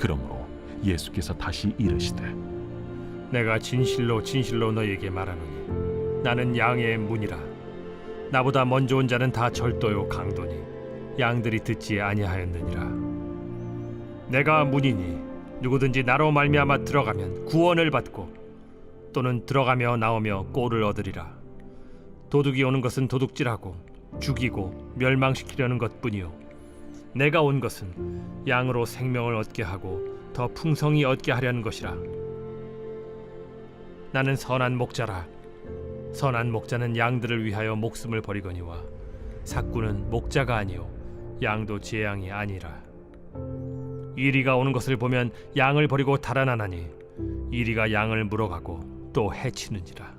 그러므로 예수께서 다시 이르시되 내가 진실로 진실로 너희에게 말하노니 나는 양의 문이라. 나보다 먼저 온 자는 다 절도요 강도니 양들이 듣지 아니하였느니라. 내가 문이니 누구든지 나로 말미암아 들어가면 구원을 받고 또는 들어가며 나오며 꼴을 얻으리라. 도둑이 오는 것은 도둑질하고 죽이고 멸망시키려는 것뿐이요 내가 온 것은 양으로 생명을 얻게 하고 더 풍성히 얻게 하려는 것이라. 나는 선한 목자라. 선한 목자는 양들을 위하여 목숨을 버리거니와 삭구는 목자가 아니요 양도 제 양이 아니라. 이리가 오는 것을 보면 양을 버리고 달아나나니 이리가 양을 물어가고 또 해치는지라.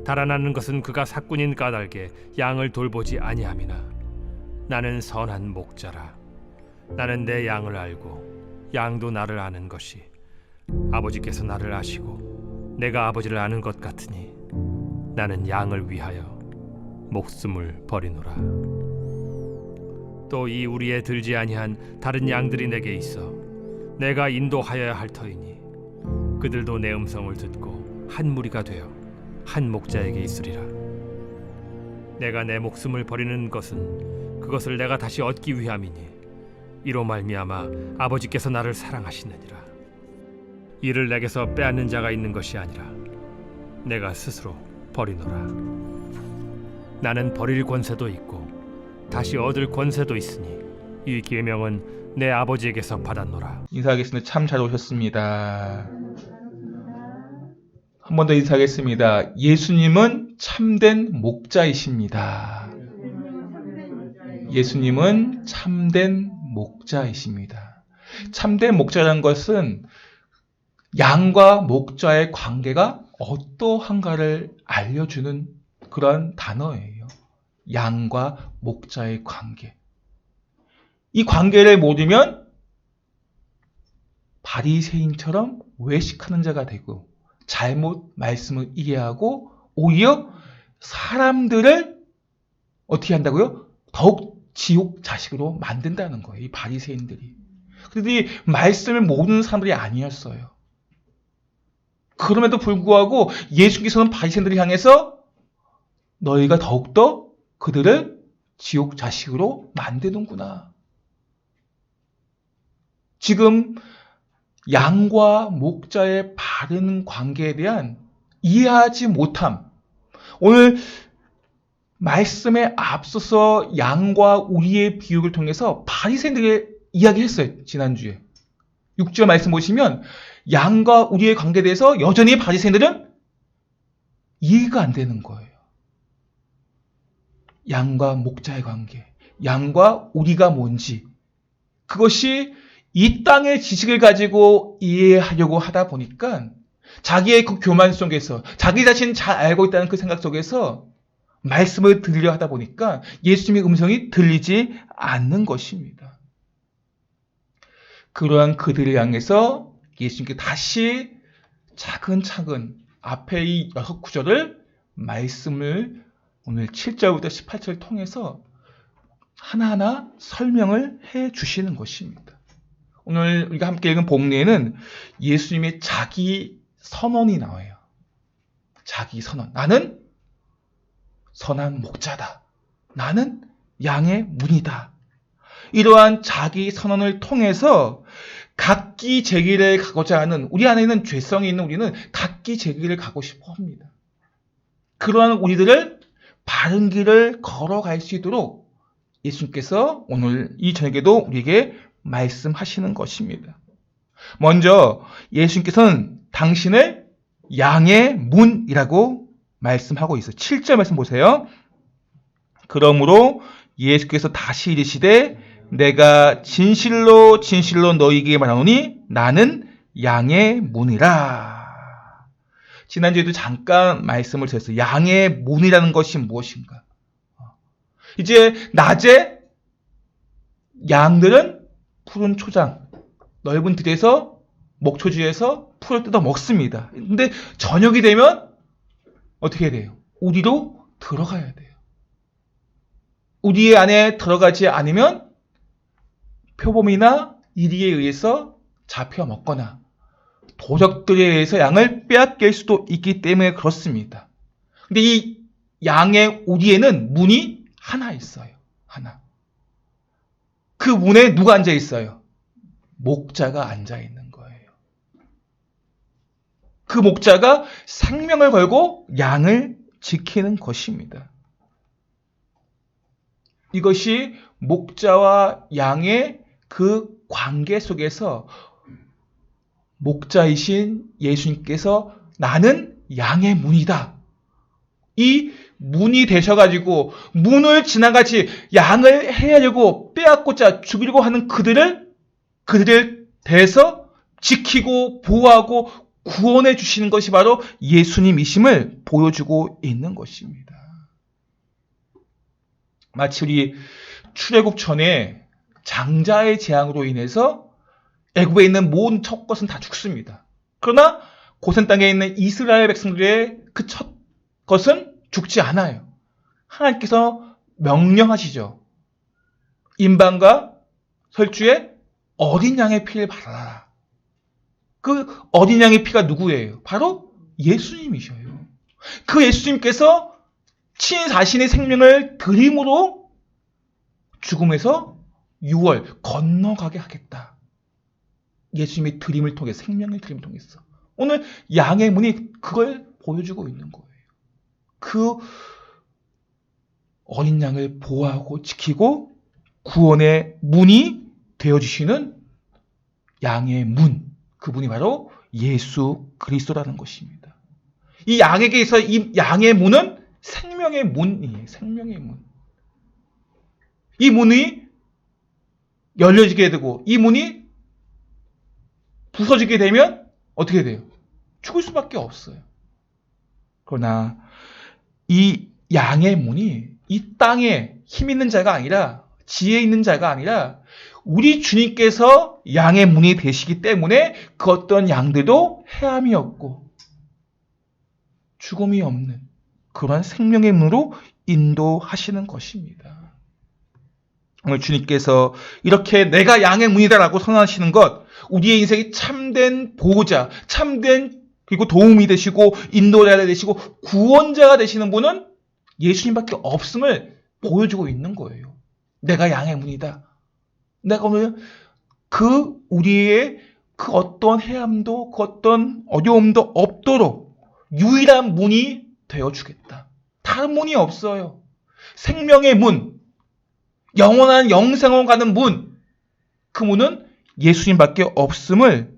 달아나는 것은 그가 삭군인 까닭에 양을 돌보지 아니함이나 나는 선한 목자라. 나는 내 양을 알고 양도 나를 아는 것이 아버지께서 나를 아시고 내가 아버지를 아는 것 같으니 나는 양을 위하여 목숨을 버리노라. 또 이 우리에 들지 아니한 다른 양들이 내게 있어 내가 인도하여야 할 터이니 그들도 내 음성을 듣고 한 무리가 되어 한 목자에게 있으리라. 내가 내 목숨을 버리는 것은 그것을 내가 다시 얻기 위함이니 이로 말미암아 아버지께서 나를 사랑하시느니라. 이를 내게서 빼앗는 자가 있는 것이 아니라 내가 스스로 버리노라. 나는 버릴 권세도 있고 다시 얻을 권세도 있으니 이 계명은 내 아버지에게서 받았노라. 인사하겠습니다. 참 잘 오셨습니다. 한 번 더 인사하겠습니다. 예수님은 참된 목자이십니다. 예수님은 참된 목자이십니다. 참된 목자라는 것은 양과 목자의 관계가 어떠한가를 알려주는 그런 단어예요. 양과 목자의 관계. 이 관계를 모르면 바리새인처럼 외식하는 자가 되고 잘못 말씀을 이해하고 오히려 사람들을 어떻게 한다고요? 더욱 지옥 자식으로 만든다는 거예요. 이 바리새인들이. 그들이 말씀을 모르는 사람들이 아니었어요. 그럼에도 불구하고 예수께서는 바리새인들을 향해서 너희가 더욱더 그들을 지옥 자식으로 만드는구나. 지금 양과 목자의 바른 관계에 대한 이해하지 못함. 오늘 말씀에 앞서서 양과 우리의 비유를 통해서 바리새인들에게 이야기했어요. 지난주에. 6절 말씀 보시면 양과 우리의 관계에 대해서 여전히 바리새인들은 이해가 안 되는 거예요. 양과 목자의 관계, 양과 우리가 뭔지, 그것이 이 땅의 지식을 가지고 이해하려고 하다 보니까 자기의 그 교만 속에서 자기 자신을 잘 알고 있다는 그 생각 속에서 말씀을 들으려 하다 보니까 예수님의 음성이 들리지 않는 것입니다. 그러한 그들을 향해서 예수님께 다시 차근차근 앞에 이 6구절을 말씀을 오늘 7절부터 18절을 통해서 하나하나 설명을 해 주시는 것입니다. 오늘 우리가 함께 읽은 복리에는 예수님의 자기 선언이 나와요. 자기 선언. 나는 선한 목자다. 나는 양의 문이다. 이러한 자기 선언을 통해서 각기 제 길을 가고자 하는 우리 안에 있는 죄성이 있는 우리는 각기 제 길을 가고 싶어 합니다. 그러한 우리들을 바른 길을 걸어갈 수 있도록 예수님께서 오늘 이 저녁에도 우리에게 말씀하시는 것입니다. 먼저 예수님께서는 당신을 양의 문이라고 말씀하고 있어요. 7절 말씀 보세요. 그러므로 예수께서 다시 이르시되 내가 진실로 진실로 너희에게 말하노니 나는 양의 문이라. 지난주에도 잠깐 말씀을 드렸어요. 양의 문이라는 것이 무엇인가? 이제 낮에 양들은 푸른 초장, 넓은 들에서 목초지에서 풀을 뜯어 먹습니다. 근데 저녁이 되면 어떻게 해야 돼요? 우리로 들어가야 돼요. 우리 안에 들어가지 않으면 표범이나 이리에 의해서 잡혀 먹거나 도적들에 의해서 양을 빼앗길 수도 있기 때문에 그렇습니다. 근데 이 양의 우리에는 문이 하나 있어요. 하나. 그 문에 누가 앉아 있어요? 목자가 앉아 있는 거예요. 그 목자가 생명을 걸고 양을 지키는 것입니다. 이것이 목자와 양의 그 관계 속에서 목자이신 예수님께서 나는 양의 문이다. 이 문이 되셔가지고 문을 지나가지 양을 해하려고 빼앗고자 죽이려고 하는 그들을 대해서 지키고 보호하고 구원해 주시는 것이 바로 예수님이심을 보여주고 있는 것입니다. 마치 우리 출애굽 전에 장자의 재앙으로 인해서 애굽에 있는 모든 첫 것은 다 죽습니다. 그러나 고센 땅에 있는 이스라엘 백성들의 그 첫 것은 죽지 않아요. 하나님께서 명령하시죠. 임방과 설주에 어린 양의 피를 바라라. 그 어린 양의 피가 누구예요? 바로 예수님이셔요. 그 예수님께서 친히 자신의 생명을 드림으로 죽음에서 6월 건너가게 하겠다. 예수님의 드림을 통해 생명의 드림을 통해서 오늘 양의 문이 그걸 보여주고 있는 거예요. 그 어린 양을 보호하고 지키고 구원의 문이 되어주시는 양의 문, 그분이 바로 예수 그리스도라는 것입니다. 이 양에게 있어 이 양의 문은 생명의 문이에요. 생명의 문. 이 문이 열려지게 되고 이 문이 부서지게 되면 어떻게 돼요? 죽을 수밖에 없어요. 그러나 이 양의 문이 이 땅에 힘 있는 자가 아니라 지혜 있는 자가 아니라 우리 주님께서 양의 문이 되시기 때문에 그 어떤 양들도 해함이 없고 죽음이 없는 그러한 생명의 문으로 인도하시는 것입니다. 오늘 주님께서 이렇게 내가 양의 문이다라고 선언하시는 것, 우리의 인생이 참된 보호자, 참된 그리고 도움이 되시고 인도자가 되시고 구원자가 되시는 분은 예수님밖에 없음을 보여주고 있는 거예요. 내가 양의 문이다. 내가 오늘 그 우리의 그 어떤 해함도 그 어떤 어려움도 없도록 유일한 문이 되어주겠다. 다른 문이 없어요. 생명의 문, 영원한 영생으로 가는 문, 그 문은 예수님밖에 없음을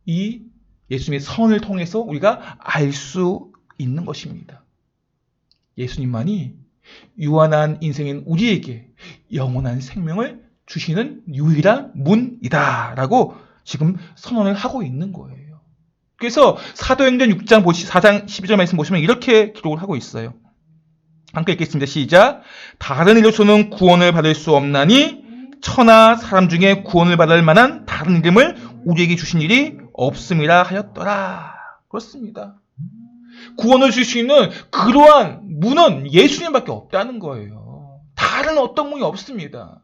이 예수님의 선을 통해서 우리가 알 수 있는 것입니다. 예수님만이 유한한 인생인 우리에게 영원한 생명을 주시는 유일한 문이다라고 지금 선언을 하고 있는 거예요. 그래서 사도행전 6장 4장 12절 말씀 보시면 이렇게 기록을 하고 있어요. 함께 읽겠습니다. 시작. 다른 이로서는 구원을 받을 수 없나니 천하 사람 중에 구원을 받을 만한 다른 이름을 우리에게 주신 일이 없음이라 하였더라. 그렇습니다. 구원을 줄 수 있는 그러한 문은 예수님밖에 없다는 거예요. 다른 어떤 문이 없습니다.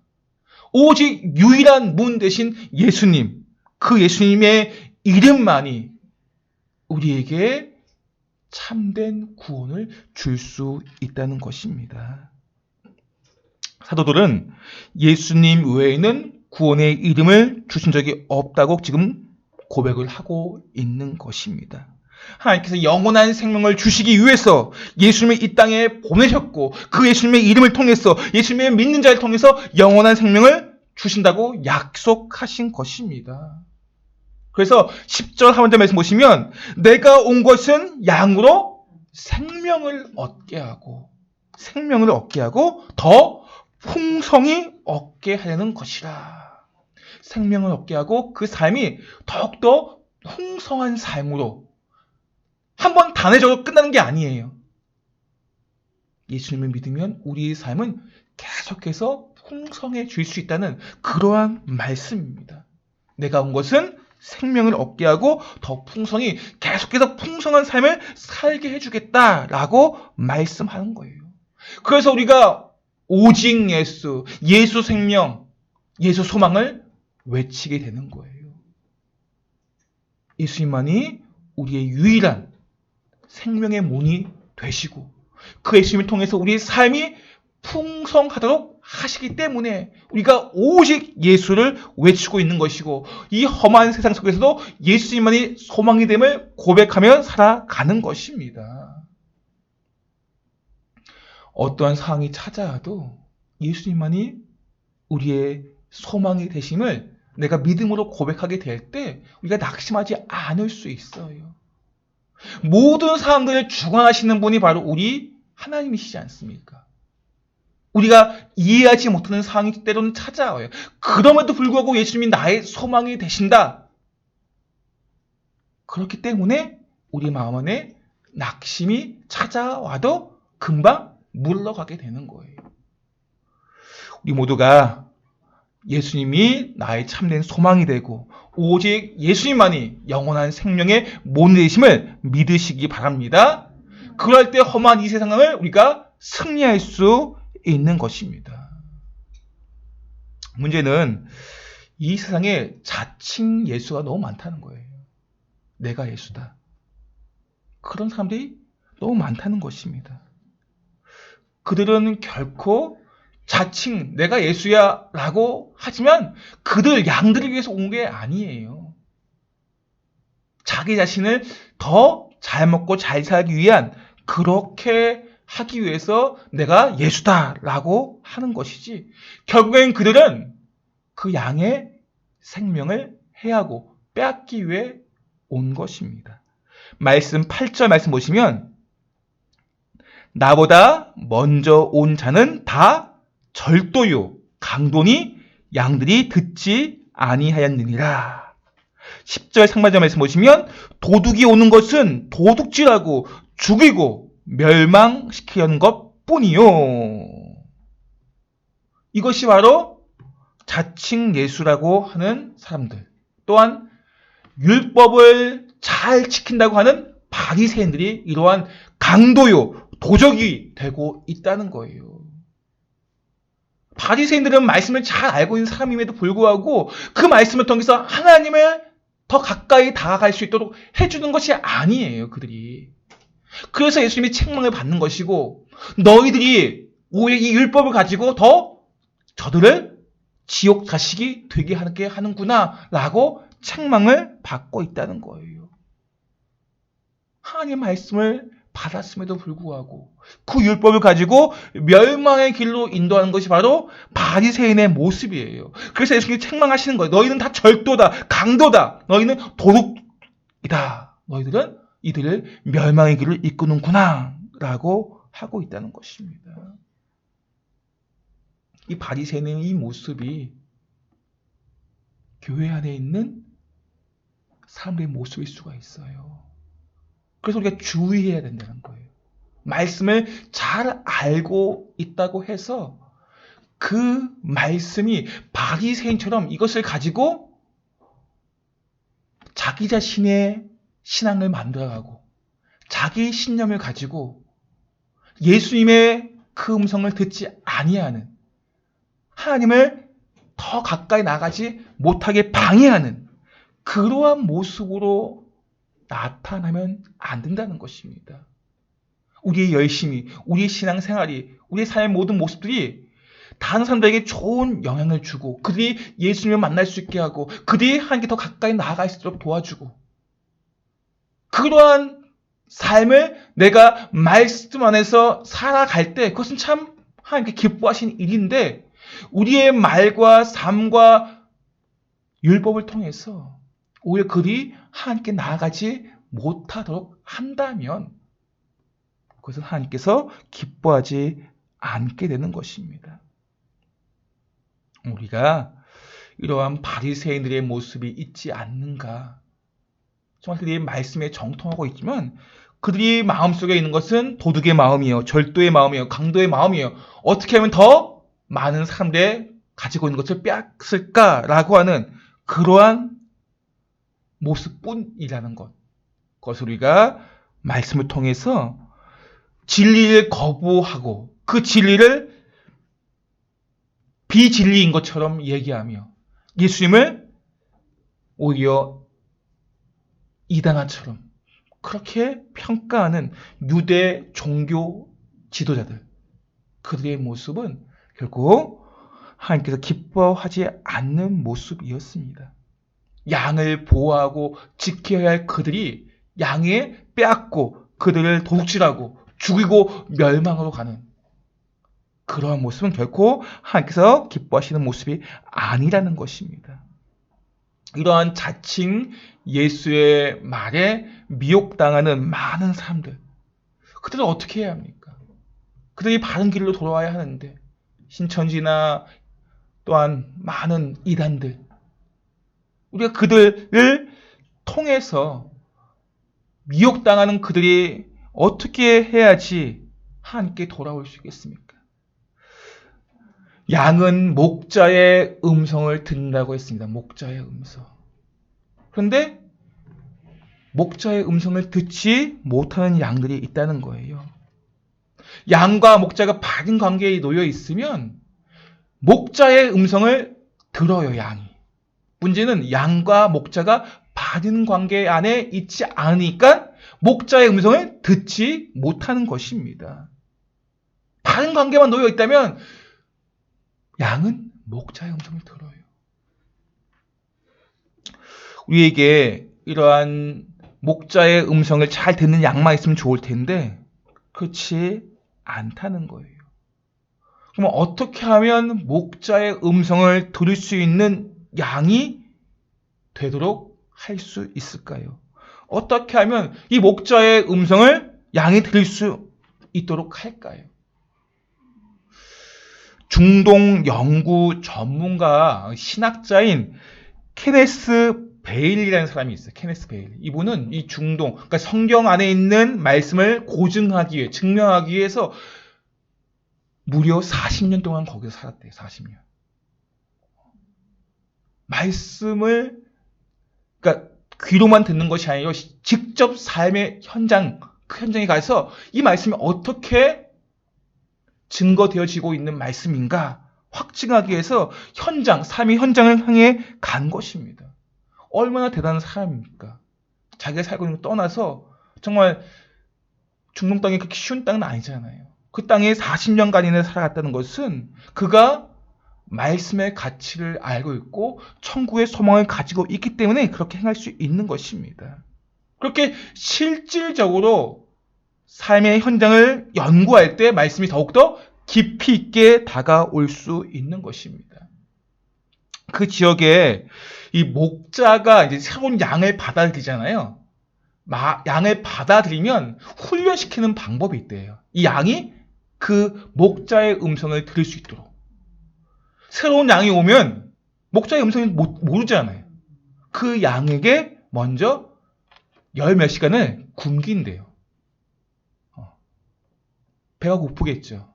오직 유일한 문 대신 예수님, 그 예수님의 이름만이 우리에게 참된 구원을 줄 수 있다는 것입니다. 사도들은 예수님 외에는 구원의 이름을 주신 적이 없다고 지금 고백을 하고 있는 것입니다. 하나님께서 영원한 생명을 주시기 위해서 예수님을 이 땅에 보내셨고 그 예수님의 이름을 통해서 예수님의 믿는 자를 통해서 영원한 생명을 주신다고 약속하신 것입니다. 그래서 10절 하반절 말씀 보시면 내가 온 것은 양으로 생명을 얻게 하고 더 풍성히 얻게 하려는 것이라. 생명을 얻게 하고 그 삶이 더욱더 풍성한 삶으로 한번 단회적으로 끝나는 게 아니에요. 예수님을 믿으면 우리의 삶은 계속해서 풍성해질 수 있다는 그러한 말씀입니다. 내가 온 것은 생명을 얻게 하고 더 풍성히 계속해서 풍성한 삶을 살게 해주겠다라고 말씀하는 거예요. 그래서 우리가 오직 예수 생명, 예수 소망을 외치게 되는 거예요. 예수님만이 우리의 유일한 생명의 문이 되시고 그 예수님을 통해서 우리의 삶이 풍성하도록 하시기 때문에 우리가 오직 예수를 외치고 있는 것이고 이 험한 세상 속에서도 예수님만이 소망이 됨을 고백하며 살아가는 것입니다. 어떠한 상황이 찾아와도 예수님만이 우리의 소망이 되심을 내가 믿음으로 고백하게 될 때 우리가 낙심하지 않을 수 있어요. 모든 상황들을 주관하시는 분이 바로 우리 하나님이시지 않습니까? 우리가 이해하지 못하는 상황이 때로는 찾아와요. 그럼에도 불구하고 예수님이 나의 소망이 되신다. 그렇기 때문에 우리 마음 안에 낙심이 찾아와도 금방 물러가게 되는 거예요. 우리 모두가 예수님이 나의 참된 소망이 되고 오직 예수님만이 영원한 생명의 모내심을 믿으시기 바랍니다. 그럴 때 험한 이 세상을 우리가 승리할 수 있는 것입니다. 문제는 이 세상에 자칭 예수가 너무 많다는 거예요. 내가 예수다. 그런 사람들이 너무 많다는 것입니다. 그들은 결코 자칭 내가 예수야 라고 하지만 그들 양들을 위해서 온 게 아니에요. 자기 자신을 더 잘 먹고 잘 살기 위한 그렇게 하기 위해서 내가 예수다 라고 하는 것이지 결국엔 그들은 그 양의 생명을 해하고 빼앗기 위해 온 것입니다. 말씀 8절 말씀 보시면 나보다 먼저 온 자는 다 절도요 강도니 양들이 듣지 아니하였느니라. 10절 상반절 말씀 보시면 도둑이 오는 것은 도둑질하고 죽이고 멸망시키려는 것뿐이요. 이것이 바로 자칭 예수라고 하는 사람들 또한 율법을 잘 지킨다고 하는 바리새인들이 이러한 강도요 도적이 되고 있다는 거예요. 바리새인들은 말씀을 잘 알고 있는 사람임에도 불구하고 그 말씀을 통해서 하나님을 더 가까이 다가갈 수 있도록 해주는 것이 아니에요. 그들이. 그래서 예수님이 책망을 받는 것이고 너희들이 오히려 이 율법을 가지고 더 저들을 지옥 자식이 되게 하는구나 라고 책망을 받고 있다는 거예요. 하나님의 말씀을 받았음에도 불구하고 그 율법을 가지고 멸망의 길로 인도하는 것이 바로 바리새인의 모습이에요. 그래서 예수님이 책망하시는 거예요. 너희는 다 절도다, 강도다. 너희는 도둑이다. 너희들은 이들을 멸망의 길을 이끄는구나 라고 하고 있다는 것입니다. 이 바리새인의 이 모습이 교회 안에 있는 사람들의 모습일 수가 있어요. 그래서 우리가 주의해야 된다는 거예요. 말씀을 잘 알고 있다고 해서 그 말씀이 바리새인처럼 이것을 가지고 자기 자신의 신앙을 만들어가고 자기 신념을 가지고 예수님의 그 음성을 듣지 아니하는 하나님을 더 가까이 나가지 못하게 방해하는 그러한 모습으로 나타나면 안 된다는 것입니다. 우리의 열심이, 우리의 신앙생활이, 우리의 삶의 모든 모습들이 다른 사람들에게 좋은 영향을 주고 그들이 예수님을 만날 수 있게 하고 그들이 하나님께 더 가까이 나아갈 수 있도록 도와주고 그러한 삶을 내가 말씀 안에서 살아갈 때 그것은 참 하나님께 기뻐하시는 일인데 우리의 말과 삶과 율법을 통해서 오히려 그들이 하나님께 나아가지 못하도록 한다면 그것은 하나님께서 기뻐하지 않게 되는 것입니다. 우리가 이러한 바리새인들의 모습이 있지 않는가? 정말 그들이 말씀에 정통하고 있지만 그들이 마음속에 있는 것은 도둑의 마음이요, 절도의 마음이요, 강도의 마음이요. 어떻게 하면 더 많은 사람들이 가지고 있는 것을 빼앗을까라고 하는 그러한 모습뿐이라는 것. 그것을 우리가 말씀을 통해서 진리를 거부하고 그 진리를 비진리인 것처럼 얘기하며 예수님을 오히려 이단아처럼 그렇게 평가하는 유대 종교 지도자들, 그들의 모습은 결국 하나님께서 기뻐하지 않는 모습이었습니다. 양을 보호하고 지켜야 할 그들이 양에 빼앗고 그들을 도둑질하고 죽이고 멸망으로 가는 그러한 모습은 결코 하나님께서 기뻐하시는 모습이 아니라는 것입니다. 이러한 자칭 예수의 말에 미혹당하는 많은 사람들, 그들은 어떻게 해야 합니까? 그들이 바른 길로 돌아와야 하는데 신천지나 또한 많은 이단들, 우리가 그들을 통해서 미혹당하는 그들이 어떻게 해야지 하나님께 돌아올 수 있겠습니까? 양은 목자의 음성을 듣는다고 했습니다. 목자의 음성. 그런데 목자의 음성을 듣지 못하는 양들이 있다는 거예요. 양과 목자가 바른 관계에 놓여 있으면 목자의 음성을 들어요, 양이. 문제는 양과 목자가 바른 관계 안에 있지 않으니까 목자의 음성을 듣지 못하는 것입니다. 바른 관계만 놓여 있다면 양은 목자의 음성을 들어요. 우리에게 이러한 목자의 음성을 잘 듣는 양만 있으면 좋을 텐데 그렇지 않다는 거예요. 그럼 어떻게 하면 목자의 음성을 들을 수 있는 양이 되도록 할 수 있을까요? 어떻게 하면 이 목자의 음성을 양이 들을 수 있도록 할까요? 중동 연구 전문가 신학자인 케네스 베일이라는 사람이 있어요. 케네스 베일. 이분은 이 중동, 그러니까 성경 안에 있는 말씀을 고증하기 위해, 증명하기 위해서 무려 40년 동안 거기서 살았대요. 40년. 말씀을, 그러니까 귀로만 듣는 것이 아니라 직접 삶의 현장, 그 현장에 가서 이 말씀이 어떻게 증거되어지고 있는 말씀인가 확증하기 위해서 현장, 삶의 현장을 향해 간 것입니다. 얼마나 대단한 사람입니까? 자기가 살고 있는 걸 떠나서 정말 중동 땅이 그렇게 쉬운 땅은 아니잖아요. 그 땅에 40년간이나 살아갔다는 것은 그가 말씀의 가치를 알고 있고 천국의 소망을 가지고 있기 때문에 그렇게 행할 수 있는 것입니다. 그렇게 실질적으로 삶의 현장을 연구할 때 말씀이 더욱더 깊이 있게 다가올 수 있는 것입니다. 그 지역에 이 목자가 이제 새로운 양을 받아들이잖아요. 양을 받아들이면 훈련시키는 방법이 있대요. 이 양이 그 목자의 음성을 들을 수 있도록. 새로운 양이 오면 목자의 음성을 모르잖아요. 그 양에게 먼저 열 몇 시간을 굶긴대요. 배가 고프겠죠.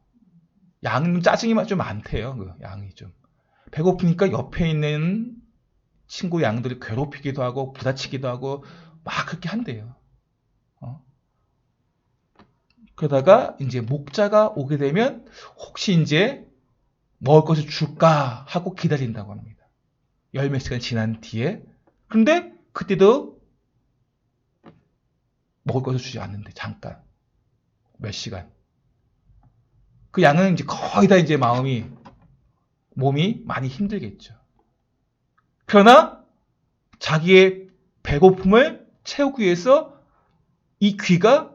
양은 짜증이 좀 많대요. 그 양이 좀. 배고프니까 옆에 있는 친구 양들을 괴롭히기도 하고 부다치기도 하고 막 그렇게 한대요. 그러다가 이제 목자가 오게 되면 혹시 이제 먹을 것을 줄까 하고 기다린다고 합니다. 열 몇 시간 지난 뒤에. 그런데 그때도 먹을 것을 주지 않는데 잠깐 몇 시간. 그 양은 이제 거의 다 이제 몸이 많이 힘들겠죠. 그러나 자기의 배고픔을 채우기 위해서 이 귀가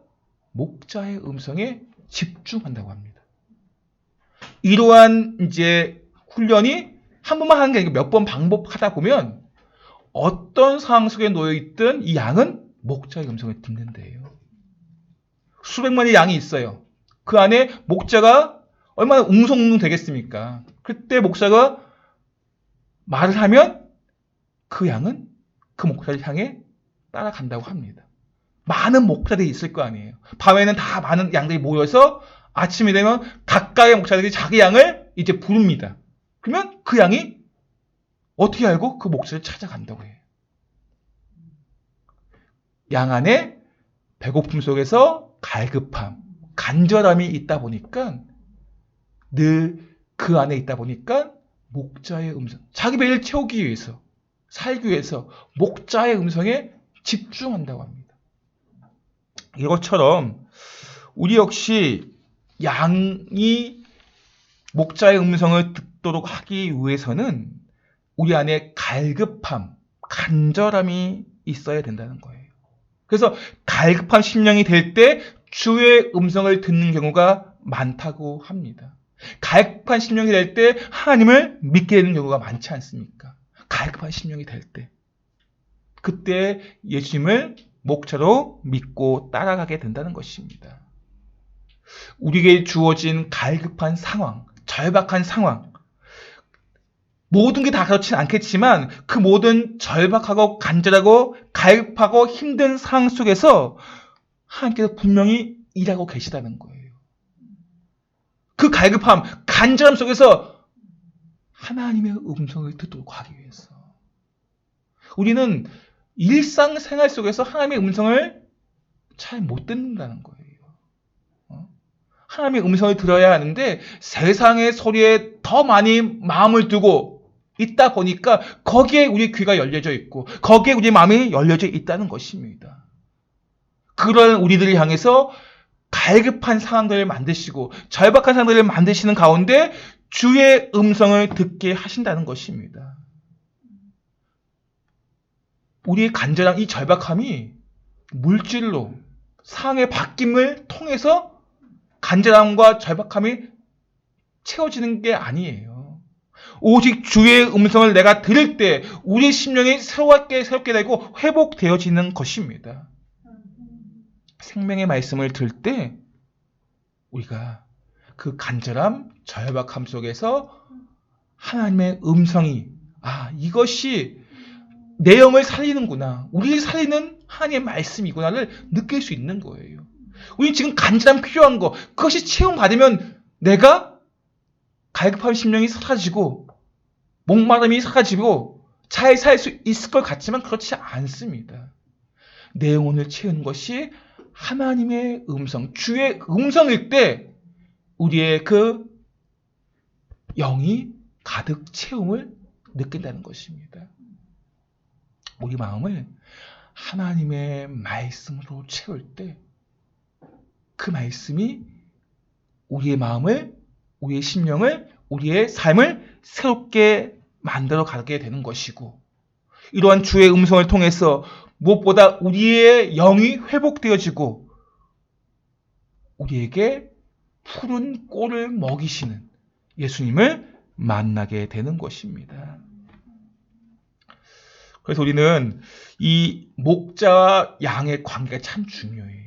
목자의 음성에 집중한다고 합니다. 이러한 이제 훈련이 한 번만 하는 게 아니고 몇 번 반복하다 보면 어떤 상황 속에 놓여 있든 이 양은 목자의 음성을 듣는데요. 수백만의 양이 있어요. 그 안에 목자가 얼마나 웅성웅성 되겠습니까? 그때 목자가 말을 하면 그 양은 그 목자를 향해 따라간다고 합니다. 많은 목자들이 있을 거 아니에요. 밤에는 다 많은 양들이 모여서 아침이 되면 각각의 목자들이 자기 양을 이제 부릅니다. 그러면 그 양이 어떻게 알고 그 목자를 찾아간다고 해요. 양 안에 배고픔 속에서 갈급함, 간절함이 있다 보니까 늘 그 안에 있다 보니까 목자의 음성, 자기 배를 채우기 위해서, 살기 위해서 목자의 음성에 집중한다고 합니다. 이것처럼 우리 역시 양이 목자의 음성을 듣도록 하기 위해서는 우리 안에 갈급함, 간절함이 있어야 된다는 거예요. 그래서 갈급한 심령이 될 때 주의 음성을 듣는 경우가 많다고 합니다. 갈급한 심령이 될 때 하나님을 믿게 되는 경우가 많지 않습니까? 갈급한 심령이 될 때. 그때 예수님을 목자로 믿고 따라가게 된다는 것입니다. 우리에게 주어진 갈급한 상황, 절박한 상황, 모든 게 다 그렇진 않겠지만 그 모든 절박하고 간절하고 갈급하고 힘든 상황 속에서 하나님께서 분명히 일하고 계시다는 거예요. 그 갈급함, 간절함 속에서 하나님의 음성을 듣도록 하기 위해서 우리는 일상생활 속에서 하나님의 음성을 잘 못 듣는다는 거예요. 하나님의 음성을 들어야 하는데 세상의 소리에 더 많이 마음을 두고 있다 보니까 거기에 우리 귀가 열려져 있고 거기에 우리 마음이 열려져 있다는 것입니다. 그런 우리들을 향해서 갈급한 상황들을 만드시고 절박한 상황들을 만드시는 가운데 주의 음성을 듣게 하신다는 것입니다. 우리의 간절함, 이 절박함이 물질로 상황의 바뀜을 통해서 간절함과 절박함이 채워지는 게 아니에요. 오직 주의 음성을 내가 들을 때 우리의 심령이 새롭게 되고 회복되어지는 것입니다. 생명의 말씀을 들을 때 우리가 그 간절함, 절박함 속에서 하나님의 음성이 이것이 내 영을 살리는구나. 우리를 살리는 하나님의 말씀이구나를 느낄 수 있는 거예요. 우리 지금 간절함 필요한 거, 그것이 체험받으면 내가 갈급한 심령이 사라지고 목마름이 사라지고 잘 살 수 있을 것 같지만 그렇지 않습니다. 내 영혼을 채우는 것이 하나님의 음성, 주의 음성일 때 우리의 그 영이 가득 채움을 느낀다는 것입니다. 우리 마음을 하나님의 말씀으로 채울 때 그 말씀이 우리의 마음을, 우리의 심령을, 우리의 삶을 새롭게 만들어 가게 되는 것이고 이러한 주의 음성을 통해서 무엇보다 우리의 영이 회복되어지고 우리에게 푸른 꼴을 먹이시는 예수님을 만나게 되는 것입니다. 그래서 우리는 이 목자와 양의 관계가 참 중요해요.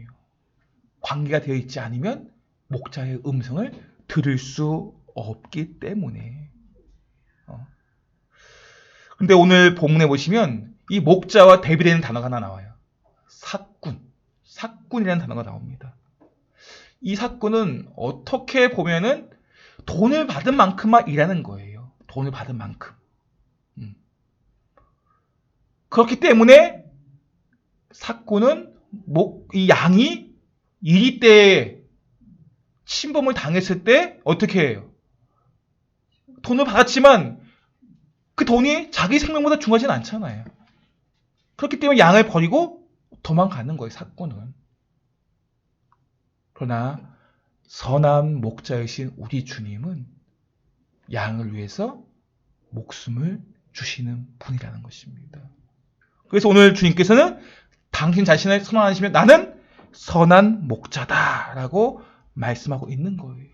관계가 되어 있지 않으면 목자의 음성을 들을 수 없기 때문에. 근데 오늘 본문에 보시면 이 목자와 대비되는 단어가 하나 나와요. 삭군이라는 단어가 나옵니다. 이 삭군은 어떻게 보면은 돈을 받은 만큼만 일하는 거예요. 돈을 받은 만큼. 그렇기 때문에 삭군은 이 양이 이리 때에 침범을 당했을 때 어떻게 해요? 돈을 받았지만 그 돈이 자기 생명보다 중요하진 않잖아요. 그렇기 때문에 양을 버리고 도망가는 거예요, 삭군은. 그러나 선한 목자이신 우리 주님은 양을 위해서 목숨을 주시는 분이라는 것입니다. 그래서 오늘 주님께서는 당신 자신을 선언하시면 나는 선한 목자다라고 말씀하고 있는 거예요.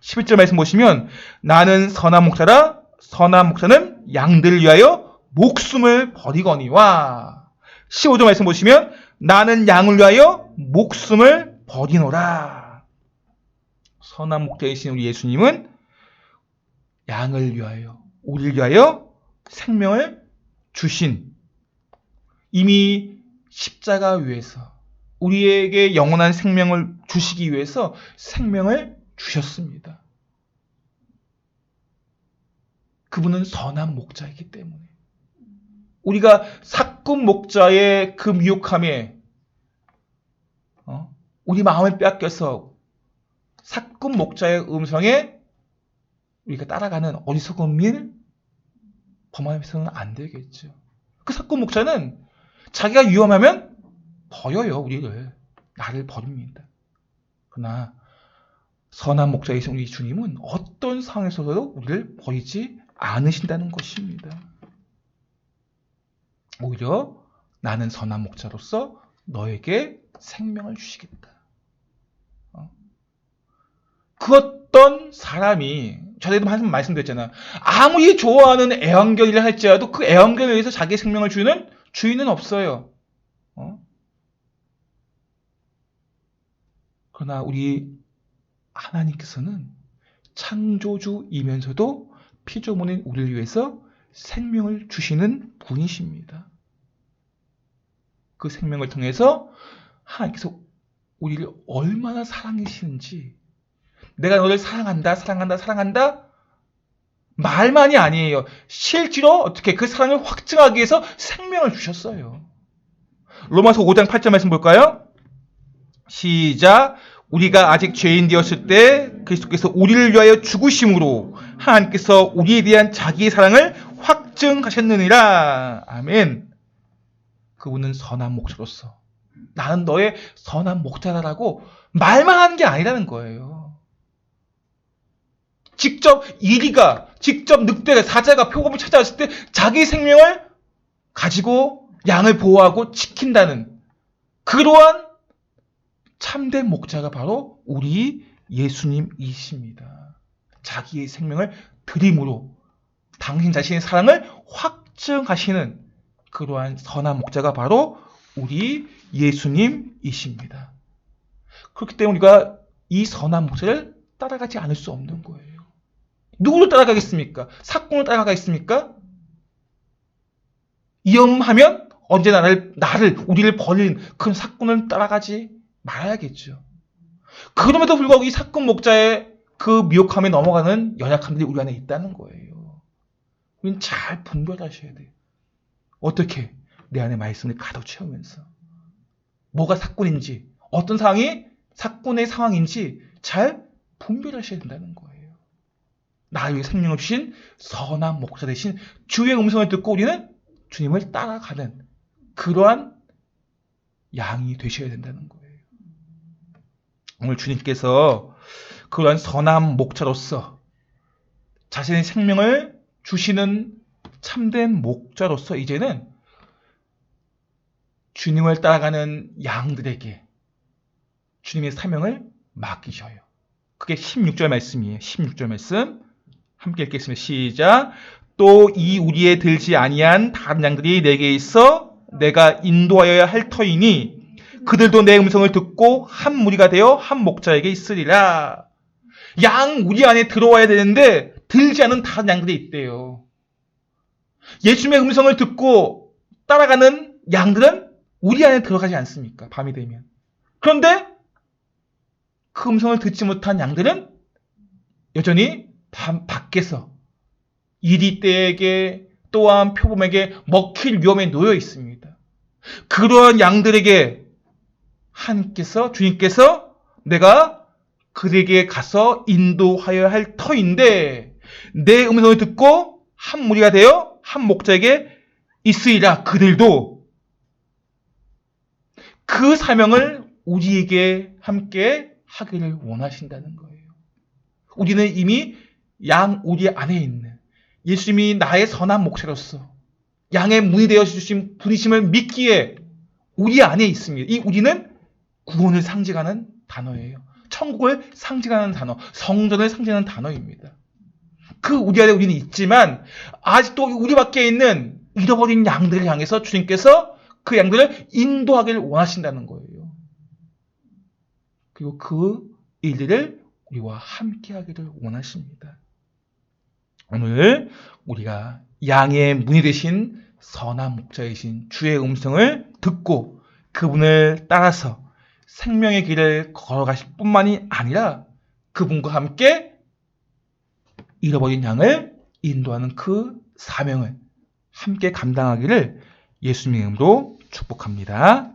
11절 말씀 보시면 나는 선한 목자라 선한 목자는 양들을 위하여 목숨을 버리거니와 15절 말씀 보시면 나는 양을 위하여 목숨을 버리노라. 선한 목자이신 우리 예수님은 양을 위하여 우리를 위하여 생명을 주신 이미 십자가 위에서 우리에게 영원한 생명을 주시기 위해서 생명을 주셨습니다. 그분은 선한 목자이기 때문에 우리가 삭군 목자의 그 미혹함에 우리 마음을 빼앗겨서 삭군 목자의 음성에 우리가 따라가는 어리석은 일, 범하면서는 안 되겠죠. 그 사건 목자는 자기가 위험하면 버려요. 우리를. 나를 버립니다. 그러나 선한 목자이신 우리 주님은 어떤 상황에서도 우리를 버리지 않으신다는 것입니다. 오히려 나는 선한 목자로서 너에게 생명을 주시겠다. 그 어떤 사람이 전에도 한 번 말씀드렸잖아. 아무리 좋아하는 애완견이라 할지라도 그 애완견에 의해서 자기 생명을 주는 주인은 없어요. 그러나 우리 하나님께서는 창조주이면서도 피조물인 우리를 위해서 생명을 주시는 분이십니다. 그 생명을 통해서 하나님께서 우리를 얼마나 사랑하시는지, 내가 너를 사랑한다, 사랑한다, 사랑한다 말만이 아니에요. 실제로 어떻게 그 사랑을 확증하기 위해서 생명을 주셨어요. 로마서 5장 8절 말씀 볼까요? 시작. 우리가 아직 죄인 되었을 때 그리스도께서 우리를 위하여 죽으심으로 하나님께서 우리에 대한 자기의 사랑을 확증하셨느니라. 아멘. 그분은 선한 목자로서 나는 너의 선한 목자라고 말만 하는 게 아니라는 거예요. 직접 늑대가, 사자가 표범을 찾아왔을 때 자기 생명을 가지고 양을 보호하고 지킨다는 그러한 참된 목자가 바로 우리 예수님이십니다. 자기의 생명을 드림으로 당신 자신의 사랑을 확증하시는 그러한 선한 목자가 바로 우리 예수님이십니다. 그렇기 때문에 우리가 이 선한 목자를 따라가지 않을 수 없는 거예요. 누구를 따라가겠습니까? 사건을 따라가겠습니까? 위험하면 언제나 우리를 버리는 그런 사건을 따라가지 말아야겠죠. 그럼에도 불구하고 이 사건 목자의 그 미혹함에 넘어가는 연약함들이 우리 안에 있다는 거예요. 우리는 잘 분별하셔야 돼요. 어떻게? 내 안에 말씀을 가득 채우면서 뭐가 사건인지, 어떤 상황이 사건의 상황인지 잘 분별하셔야 된다는 거예요. 나를 위해 생명을 주신 선한 목자 되신 주의 음성을 듣고 우리는 주님을 따라가는 그러한 양이 되셔야 된다는 거예요. 오늘 주님께서 그러한 선한 목자로서 자신의 생명을 주시는 참된 목자로서 이제는 주님을 따라가는 양들에게 주님의 사명을 맡기셔요. 그게 16절 말씀이에요. 16절 말씀 함께 읽겠습니다. 시작. 또 이 우리에 들지 아니한 다른 양들이 내게 있어 내가 인도하여야 할 터이니 그들도 내 음성을 듣고 한 무리가 되어 한 목자에게 있으리라. 양 우리 안에 들어와야 되는데 들지 않은 다른 양들이 있대요. 예수님의 음성을 듣고 따라가는 양들은 우리 안에 들어가지 않습니까? 밤이 되면. 그런데 그 음성을 듣지 못한 양들은 여전히 밖에서 이리떼에게 또한 표범에게 먹힐 위험에 놓여 있습니다. 그러한 양들에게 주님께서 내가 그들에게 가서 인도하여야 할 터인데 내 음성을 듣고 한 무리가 되어 한 목자에게 있으리라. 그들도 그 사명을 우리에게 함께 하기를 원하신다는 거예요. 우리는 이미 우리 안에 있는 예수님이 나의 선한 목자로서 양의 문이 되어 주신 분이심을 믿기에 우리 안에 있습니다. 이 우리는 구원을 상징하는 단어예요. 천국을 상징하는 단어, 성전을 상징하는 단어입니다. 그 우리 안에 우리는 있지만 아직도 우리 밖에 있는 잃어버린 양들을 향해서 주님께서 그 양들을 인도하기를 원하신다는 거예요. 그리고 그 일들을 우리와 함께 하기를 원하십니다. 오늘 우리가 양의 문이 되신 선한 목자이신 주의 음성을 듣고 그분을 따라서 생명의 길을 걸어가실 뿐만이 아니라 그분과 함께 잃어버린 양을 인도하는 그 사명을 함께 감당하기를 예수님의 이름으로 축복합니다.